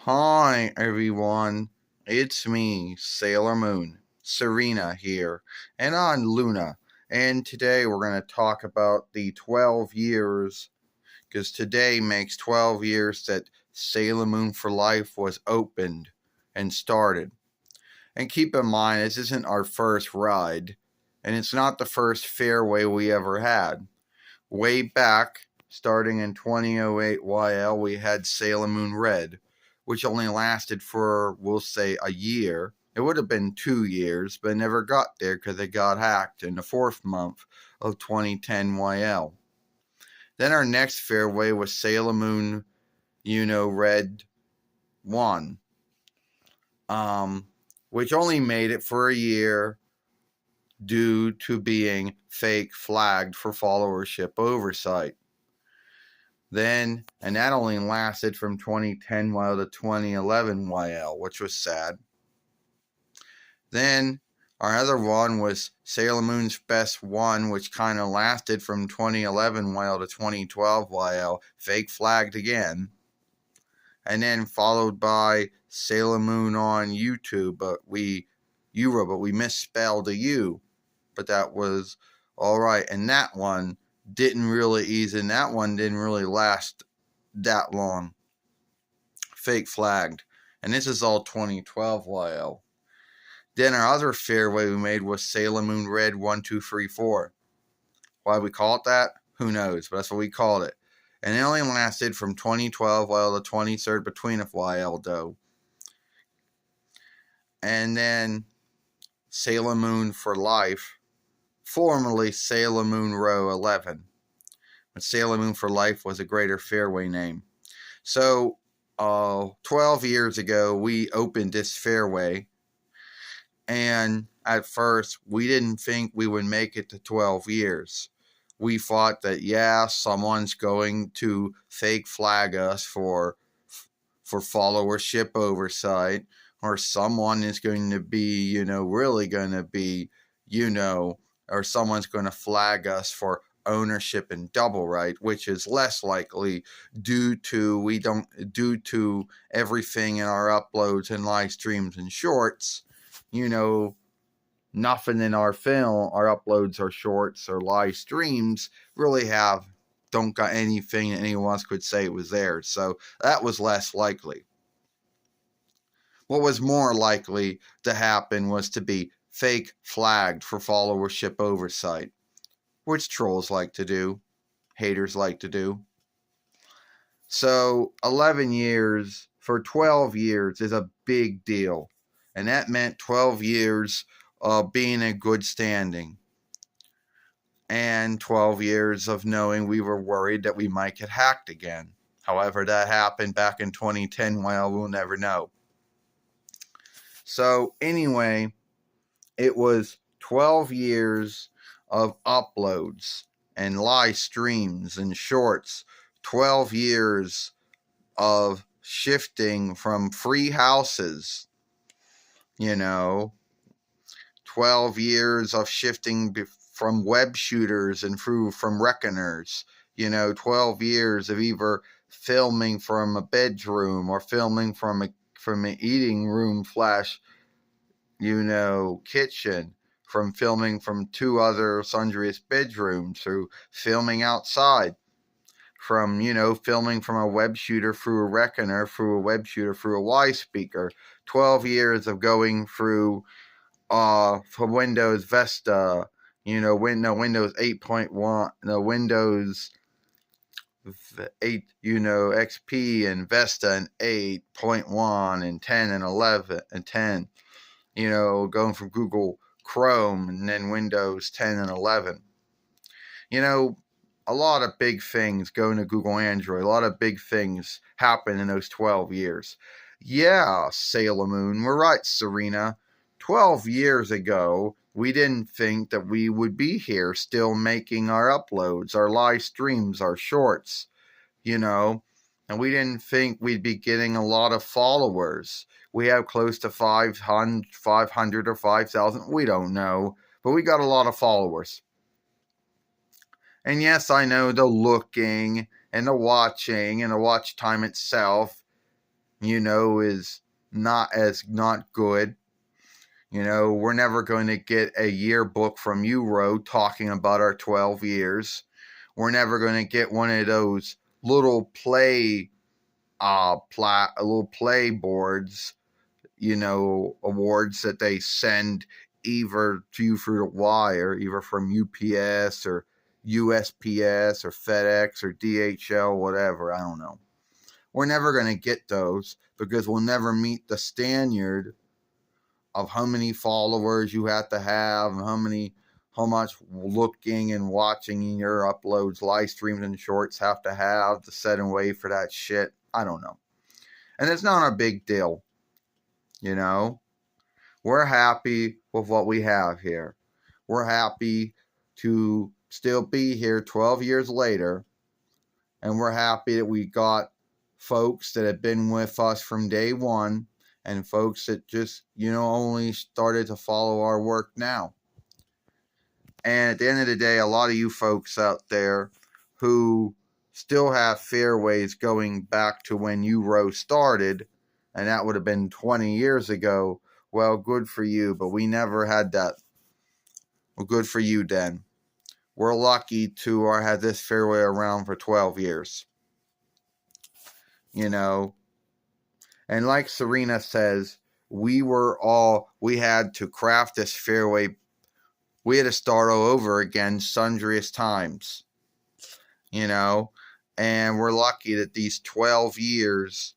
Hi everyone, it's me, Sailor Moon, Serena here, and on Luna, and today we're going to talk about the 12 years, because today makes 12 years that Sailor Moon for Life was opened and started. And keep in mind, this isn't our first ride, and it's not the first Fairway we ever had. Way back, starting in 2008 YL, we had Sailor Moon Red, which only lasted for, we'll say, a year. It would have been 2 years, but it never got there because it got hacked in the 4th month of 2010 YL. Then our next Fairway was Sailor Moon, Red 1, which only made it for a year due to being fake flagged for followership oversight. And that only lasted from 2010 YL to 2011 YL, which was sad. Then our other one was Sailor Moon's Best One, which kind of lasted from 2011 YL to 2012 YL, fake flagged again. And then followed by Sailor Moon on YouTube, but we misspelled a U. But that was alright. And that one didn't really ease, and that one didn't really last that long. Fake flagged. And this is all 2012 YL. Then our other Fairway we made was Sailor Moon Red 1, 2, 3, 4. Why we call it that? Who knows, but that's what we called it. And it only lasted from 2012 YL to 23rd between of YL though. And then Sailor Moon for Life, formerly Sailor Moon Row 11. But Sailor Moon for Life was a greater Fairway name. So, 12 years ago, we opened this Fairway. And at first, we didn't think we would make it to 12 years. We thought that, yeah, someone's going to fake flag us for followership oversight, or someone is going to be, really going to be, or someone's going to flag us for ownership and double right, which is less likely due to everything in our uploads and live streams and shorts. Nothing in our uploads or shorts or live streams really don't got anything that anyone else could say was there. So that was less likely. What was more likely to happen was to be fake flagged for followership oversight, which trolls like to do, haters like to do. So 11 years for 12 years is a big deal. And that meant 12 years of being in good standing. And 12 years of knowing we were worried that we might get hacked again. However, that happened back in 2010. Well, we'll never know. So anyway, it was 12 years of uploads and live streams and shorts. 12 years of shifting from free houses. 12 years of shifting from web shooters and from reckoners. 12 years of either filming from a bedroom or filming from an eating room / kitchen, from filming from 2 other sundriest bedrooms, through filming outside, from, filming from a web shooter through a reckoner, through a web shooter, through a Y speaker. 12 years of going through from Windows Vista, Windows 8.1, Windows 8, XP and Vista and 8.1 and 10 and 11 and 10, going from Google Chrome and then Windows 10 and 11. A lot of big things going to Google Android. A lot of big things happen in those 12 years. Yeah, Sailor Moon, we're right, Serena. 12 years ago, we didn't think that we would be here still making our uploads, our live streams, our shorts, and we didn't think we'd be getting a lot of followers. We have close to 500 or 5,000, we don't know, but we got a lot of followers. And yes, I know the looking and the watching and the watch time itself is not good. We're never going to get a yearbook from Euro talking about our 12 years. We're never going to get one of those little little play boards, awards that they send either to you through the wire, either from UPS or USPS or FedEx or DHL, whatever. I don't know. We're never going to get those because we'll never meet the standard of how many followers you have to have and how much looking and watching in your uploads, live streams, and shorts have to set and wait for that shit. I don't know. And it's not a big deal. We're happy with what we have here. We're happy to still be here 12 years later. And we're happy that we got folks that have been with us from day one and folks that just, only started to follow our work now. And at the end of the day, a lot of you folks out there who still have fairways going back to when Euro started, and that would have been 20 years ago, well, good for you, but we never had that. Well, good for you then. We're lucky to have this fairway around for 12 years. And like Serena says, we had to craft this fairway. We had to start all over again sundriest times. And we're lucky that these 12 years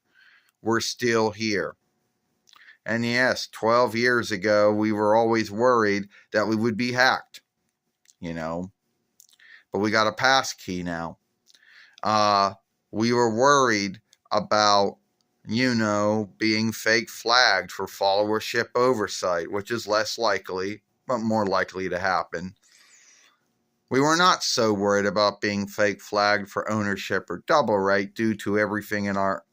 we're still here. And yes, 12 years ago, we were always worried that we would be hacked, But we got a pass key now. We were worried about, being fake flagged for followership oversight, which is less likely, but more likely to happen. We were not so worried about being fake flagged for ownership or double rate due to everything in our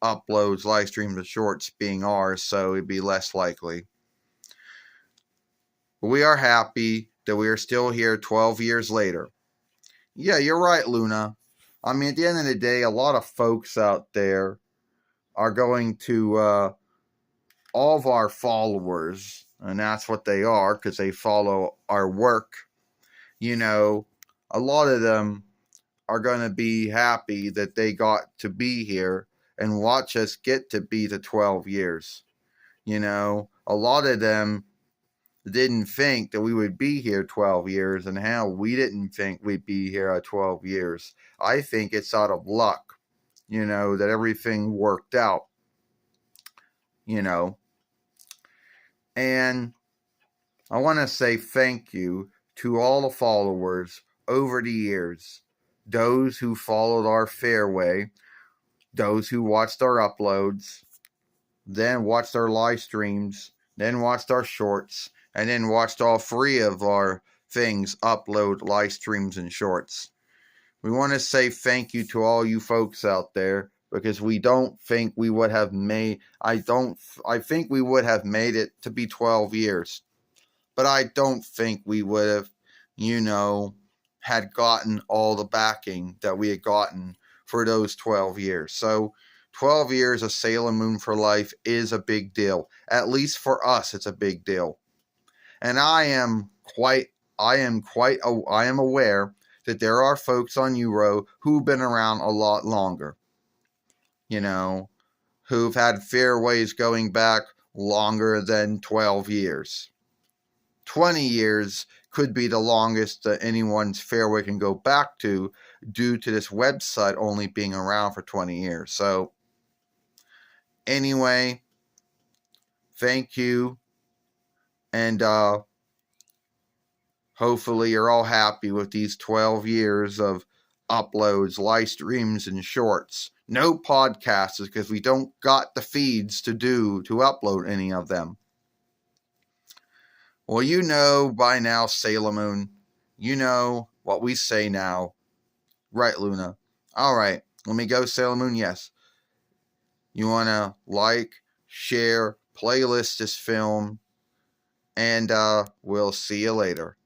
uploads, live streams, and shorts being ours, so it'd be less likely. But we are happy that we are still here 12 years later. Yeah, you're right, Luna. I mean, at the end of the day, a lot of folks out there are going to all of our followers, and that's what they are because they follow our work. A lot of them are going to be happy that they got to be here and watch us get to be the 12 years. A lot of them didn't think that we would be here 12 years, and hell, we didn't think we'd be here at 12 years. I think it's out of luck, that everything worked out, And I want to say thank you to all the followers over the years, those who followed our fairway, those who watched our uploads, then watched our live streams, then watched our shorts, and then watched all 3 of our things upload, live streams, and shorts. We want to say thank you to all you folks out there because we don't think we would have made, I think we would have made it to be 12 years. But I don't think we would have, had gotten all the backing that we had gotten for those 12 years. So 12 years of Sailor Moon for Life is a big deal. At least for us, it's a big deal. And I am aware that there are folks on Euro who've been around a lot longer. Who've had fairways going back longer than 12 years. 20 years could be the longest that anyone's fairway can go back to due to this website only being around for 20 years. So, anyway, thank you. And hopefully you're all happy with these 12 years of uploads, live streams, and shorts. No podcasts because we don't got the feeds to upload any of them. Well, by now, Sailor Moon. You know what we say now. Right, Luna? All right. Let me go, Sailor Moon. Yes. You want to like, share, playlist this film, and we'll see you later.